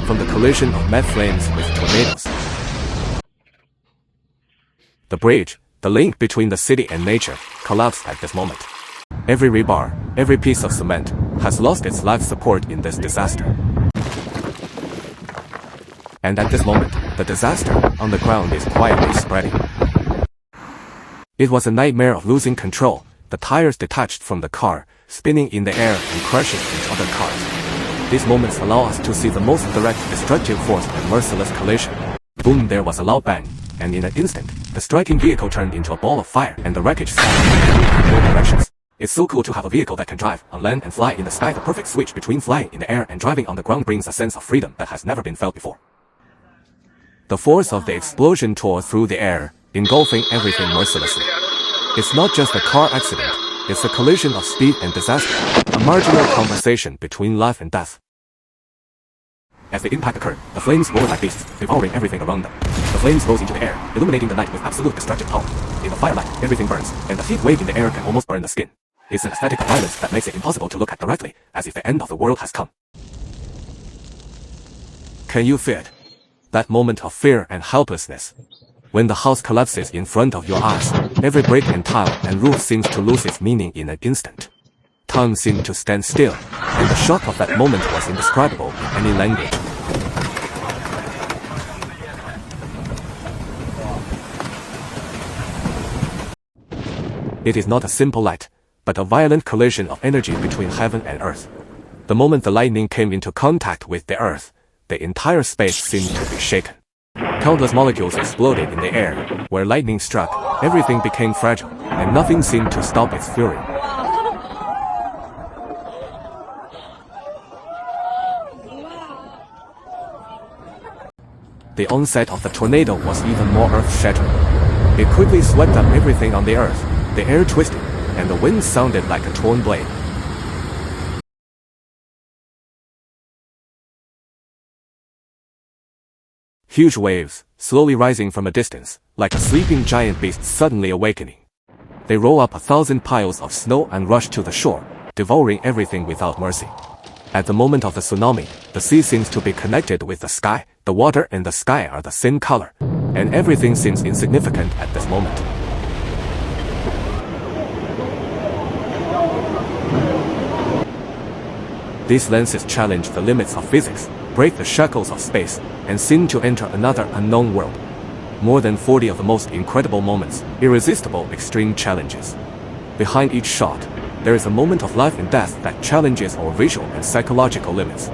from the collision of mad flames with tornadoes. The bridge, the link between the city and nature, collapsed at this moment. Every rebar, every piece of cement, has lost its life support in this disaster. And at this moment, the disaster on the ground is quietly spreading. It was a nightmare of losing control, the tires detached from the car, spinning in the air and crashing into other cars. These moments allow us to see the most direct destructive force and merciless collision. Boom, there was a loud bang, and in an instant, the striking vehicle turned into a ball of fire and the wreckage scattered in all directions. It's so cool to have a vehicle that can drive on land and fly in the sky. The perfect switch between flying in the air and driving on the ground brings a sense of freedom that has never been felt before. The force of the explosion tore through the air, engulfing everything mercilessly. It's not just a car accident, it's a collision of speed and disaster, a marginal conversation between life and death. As the impact occurred, the flames roared like beasts, devouring everything around them. The flames rose into the air, illuminating the night with absolute destructive power. In the firelight, everything burns, and the heat wave in the air can almost burn the skin. It's an aesthetic of violence that makes it impossible to look at directly, as if the end of the world has come. Can you feel it? That moment of fear and helplessness. When the house collapses in front of your eyes, every brick and tile and roof seems to lose its meaning in an instant. Time seemed to stand still, and the shock of that moment was indescribable in any language. It is not a simple light, but a violent collision of energy between heaven and earth. The moment the lightning came into contact with the earth, the entire space seemed to be shaken. Countless molecules exploded in the air. Where lightning struck, everything became fragile, and nothing seemed to stop its fury. The onset of the tornado was even more earth-shattering. It quickly swept up everything on the earth. The air twisted, and the wind sounded like a torn blade. Huge waves, slowly rising from a distance, like a sleeping giant beast suddenly awakening. They roll up 1,000 piles of snow and rush to the shore, devouring everything without mercy. At the moment of the tsunami, the sea seems to be connected with the sky. The water and the sky are the same color, and everything seems insignificant at this moment. These lenses challenge the limits of physics, break the shackles of space, and seem to enter another unknown world. More than 40 of the most incredible moments, irresistible extreme challenges. Behind each shot, there is a moment of life and death that challenges our visual and psychological limits.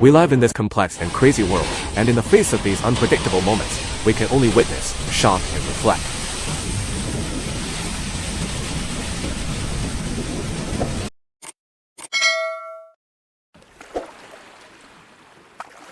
We live in this complex and crazy world, and in the face of these unpredictable moments, we can only witness, shock, and reflect.